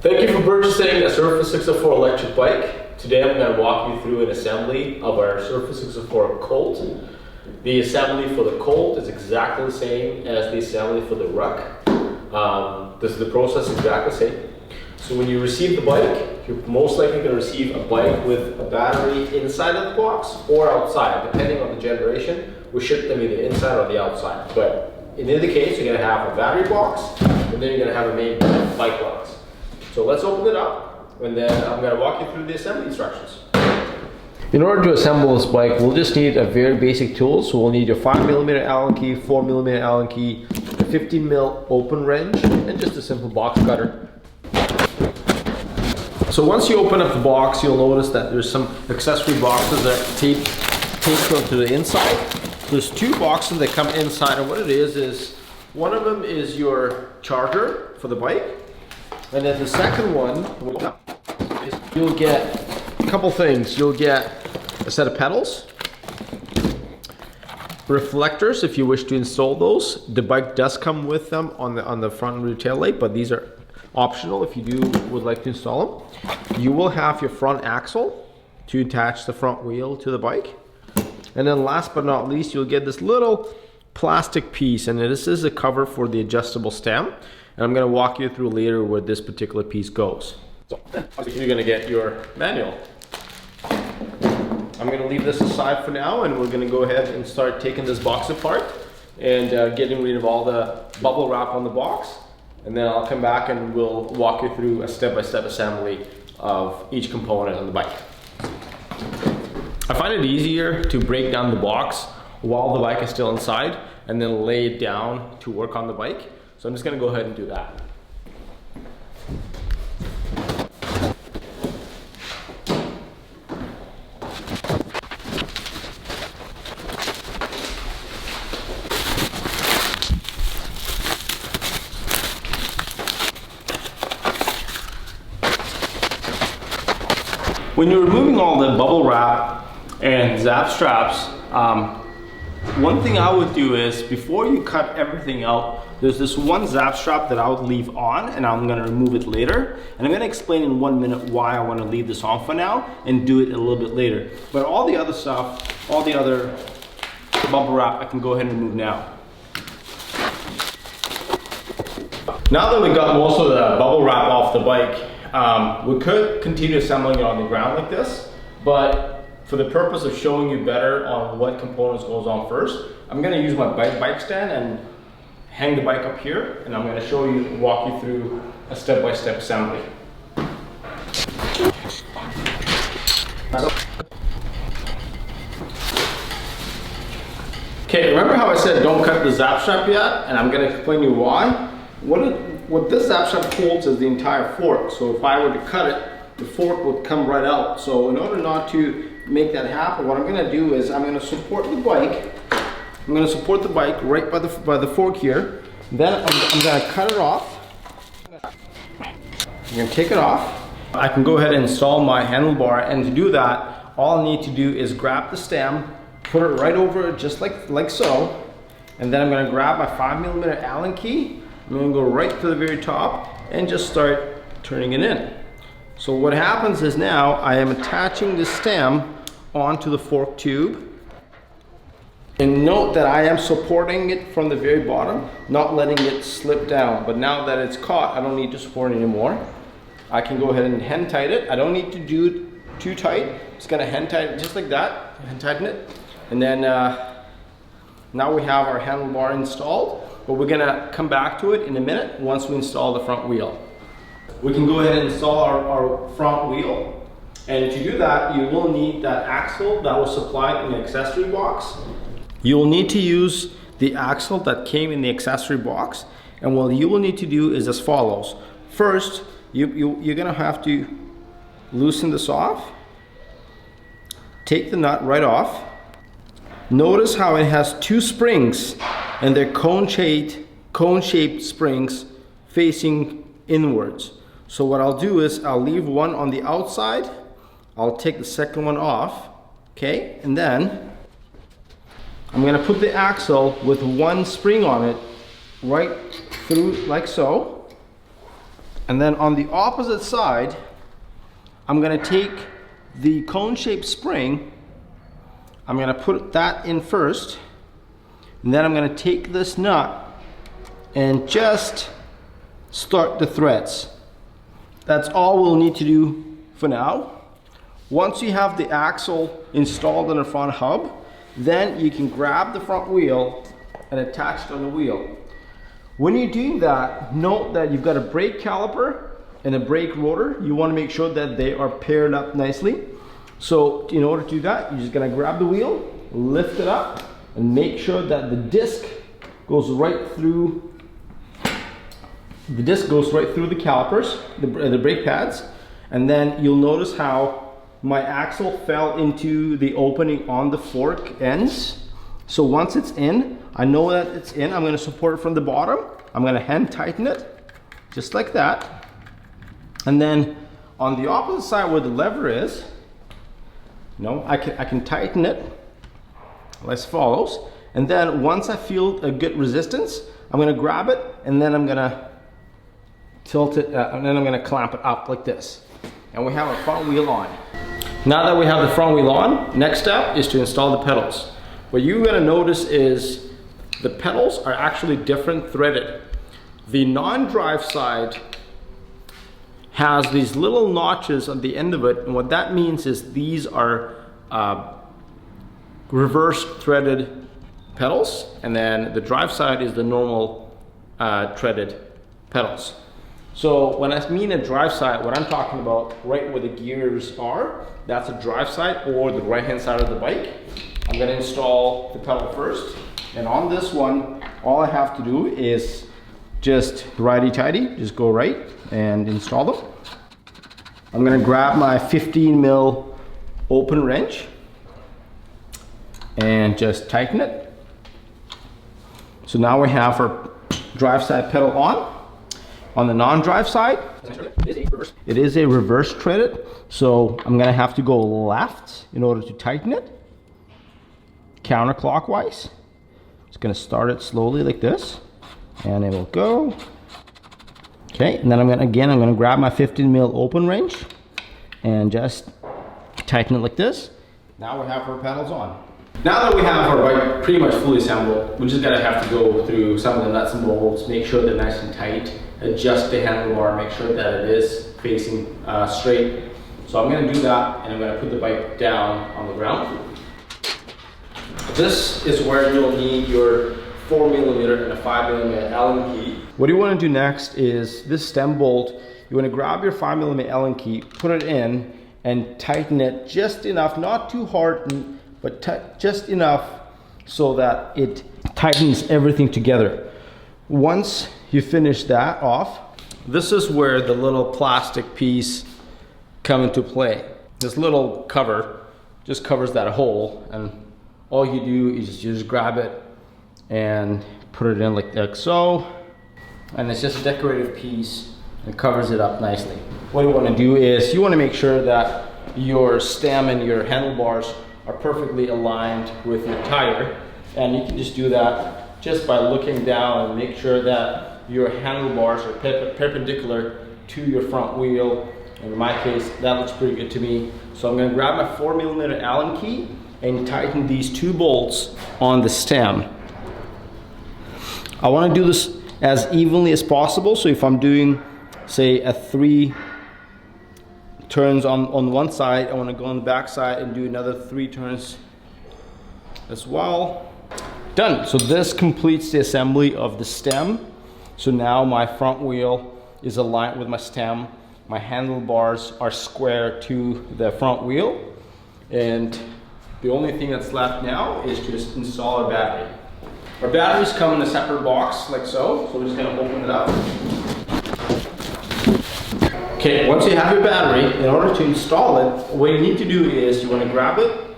Thank you for purchasing a Surface 604 electric bike. Today I'm going to walk you through an assembly of our Surface 604 Colt. The assembly for the Colt is exactly the same as the assembly for the Rook. The process is exactly the same. So when you receive the bike, you're most likely going to receive a bike with a battery inside of the box or outside, depending on the generation. We ship them either inside or the outside. But in either case, you're going to have a battery box, and then you're going to have a main bike box. So let's open it up, and then I'm going to walk you through the assembly instructions. In order to assemble this bike, we'll just need a very basic tool. So we'll need your 5mm Allen key, 4mm Allen key, a 15mm open wrench, and just a simple box cutter. So once you open up the box, you'll notice that there's some accessory boxes that tape to the inside. There's two boxes that come inside, and what it is one of them is your charger for the bike. And then the second one, you'll get a couple things. You'll get a set of pedals, reflectors if you wish to install those. The bike does come with them on the front and rear tail light, but these are optional if you would like to install them. You will have your front axle to attach the front wheel to the bike. And then last but not least, you'll get this little plastic piece, and this is a cover for the adjustable stem. And I'm going to walk you through later where this particular piece goes. So you're going to get your manual. I'm going to leave this aside for now, and we're going to go ahead and start taking this box apart and getting rid of all the bubble wrap on the box. And then I'll come back and we'll walk you through a step-by-step assembly of each component on the bike. I find it easier to break down the box while the bike is still inside and then lay it down to work on the bike. So I'm just going to go ahead and do that. When you're removing all the bubble wrap and zap straps, one thing I would do is before you cut everything out, there's this one zap strap that I would leave on, and I'm going to remove it later. And I'm going to explain in 1 minute why I want to leave this on for now and do it a little bit later. But all the other stuff, all the other bubble wrap, I can go ahead and remove now. Now that we got most of the bubble wrap off the bike, we could continue assembling it on the ground like this, but for the purpose of showing you better on what components goes on first, I'm going to use my bike stand and hang the bike up here, and I'm going to walk you through a step-by-step assembly. Okay, remember how I said don't cut the zap strap yet? And I'm going to explain you why. What this zap strap holds is the entire fork. So if I were to cut it, the fork would come right out. So in order not to make that happen, what I'm going to do is I'm going to support the bike. I'm going to support the bike right by the fork here. Then I'm going to cut it off. I'm going to take it off. I can go ahead and install my handlebar, and to do that, all I need to do is grab the stem, put it right over it just like so, and then I'm going to grab my 5mm Allen key. I'm going to go right to the very top and just start turning it in. So what happens is now I am attaching the stem onto the fork tube. And note that I am supporting it from the very bottom, not letting it slip down. But now that it's caught, I don't need to support it anymore. I can go ahead and hand tighten it. I don't need to do it too tight. Just gonna hand tighten it just like that, hand tighten it. And then now we have our handlebar installed, but we're gonna come back to it in a minute once we install the front wheel. We can go ahead and install our front wheel. And to do that, you will need that axle that was supplied in the accessory box. You will need to use the axle that came in the accessory box. And what you will need to do is as follows. First, you're gonna have to loosen this off. Take the nut right off. Notice how it has two springs, and they're cone-shaped springs facing inwards. So what I'll do is I'll leave one on the outside. I'll take the second one off, okay? And then I'm gonna put the axle with one spring on it right through like so. And then on the opposite side, I'm gonna take the cone-shaped spring, I'm gonna put that in first, and then I'm gonna take this nut and just start the threads. That's all we'll need to do for now. Once you have the axle installed in the front hub, then you can grab the front wheel and attach it on the wheel. When you're doing that, note that you've got a brake caliper and a brake rotor. You want to make sure that they are paired up nicely. So in order to do that, you're just going to grab the wheel, lift it up, and make sure that the disc goes right through the calipers, the brake pads. And then you'll notice how my axle fell into the opening on the fork ends. So once it's in, I know that it's in, I'm going to support it from the bottom. I'm going to hand tighten it, just like that. And then on the opposite side where the lever is, I can tighten it as follows. And then once I feel a good resistance, I'm going to grab it, and then I'm going to tilt it, and then I'm going to clamp it up like this. And we have our front wheel on. Now that we have the front wheel on, next step is to install the pedals. What you're going to notice is the pedals are actually different threaded. The non-drive side has these little notches on the end of it, and what that means is these are reverse threaded pedals, and then the drive side is the normal threaded pedals. So when I mean a drive side, what I'm talking about right where the gears are, that's a drive side or the right hand side of the bike. I'm going to install the pedal first, and on this one all I have to do is just righty-tighty, just go right and install them. I'm going to grab my 15 mil open wrench and just tighten it. So now we have our drive side pedal on. On the non-drive side, it is a reverse threaded, so I'm going to have to go left in order to tighten it, counterclockwise. Just going to start it slowly like this, and it will go. Okay, and then I'm going to grab my 15 mil open wrench and just tighten it like this. Now we have our pedals on. Now that we have our bike pretty much fully assembled, we just have to go through some of the nuts and bolts, make sure they're nice and tight, adjust the handlebar, make sure that it is facing straight. So I'm going to do that, and I'm going to put the bike down on the ground. This is where you'll need your 4mm and a 5mm Allen key. What you want to do next is this stem bolt. You want to grab your 5mm Allen key, put it in, and tighten it just enough, not too hard, but just enough so that it tightens everything together. Once you finish that off, this is where the little plastic piece comes into play. This little cover just covers that hole, and all you do is you just grab it and put it in like so, and it's just a decorative piece and covers it up nicely. What you want to do is you want to make sure that your stem and your handlebars are perfectly aligned with your tire, and you can just do that just by looking down and make sure that your handlebars are perpendicular to your front wheel. In my case, that looks pretty good to me. So I'm going to grab my 4mm Allen key and tighten these two bolts on the stem. I want to do this as evenly as possible, so if I'm doing, say, a 3 turns on one side, I want to go on the back side and do another 3 turns as well. Done. So this completes the assembly of the stem. So now my front wheel is aligned with my stem. My handlebars are square to the front wheel, and the only thing that's left now is to just install our battery. Our batteries come in a separate box like so. So we're just going to open it up. Okay, once you have your battery, in order to install it, what you need to do is you want to grab it,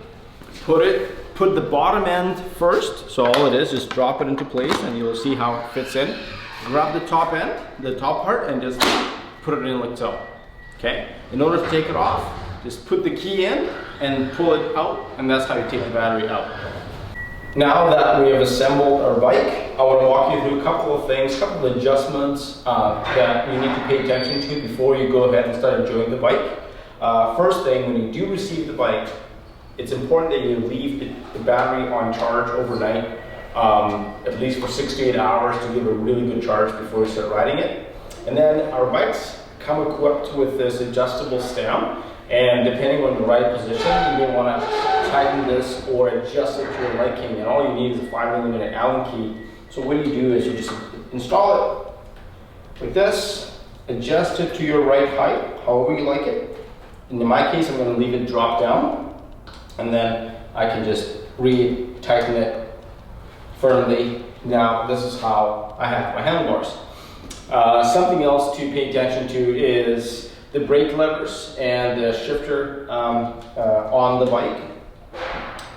put the bottom end first. So all it is, just drop it into place and you'll see how it fits in. Grab the top end, the top part, and just put it in like so. Okay, in order to take it off, just put the key in and pull it out, and that's how you take the battery out. Now that we have assembled our bike, I want to walk you through a couple of things, a couple of adjustments that you need to pay attention to before you go ahead and start enjoying the bike. First thing, when you do receive the bike, it's important that you leave the battery on charge overnight, at least for 6 to 8 hours to give a really good charge before you start riding it. And then our bikes come equipped with this adjustable stem, and depending on the right position, you may want to tighten this or adjust it to your liking. And all you need is a 5mm Allen key. So what you do is you just install it like this, adjust it to your right height, however you like it. And in my case, I'm going to leave it drop down, and then I can just re-tighten it firmly. Now, this is how I have my handlebars. Something else to pay attention to is the brake levers and the shifter on the bike.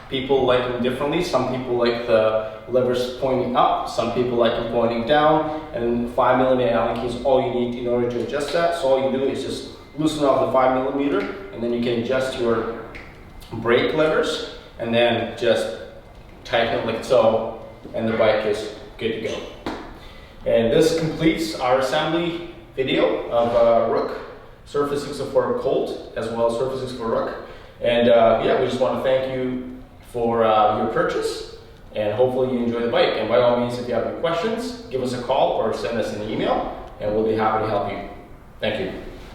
People like them differently. Some people like the levers pointing up, some people like them pointing down, and 5mm Allen key is all you need in order to adjust that. So all you do is just loosen off the 5mm, and then you can adjust your brake levers, and then just tighten it like so, and the bike is good to go. And this completes our assembly video of Rook, Surface604 Colt, as well as Surface604 Rook. And yeah, we just want to thank you for your purchase, and hopefully you enjoy the bike. And by all means, if you have any questions, give us a call or send us an email, and we'll be happy to help you. Thank you.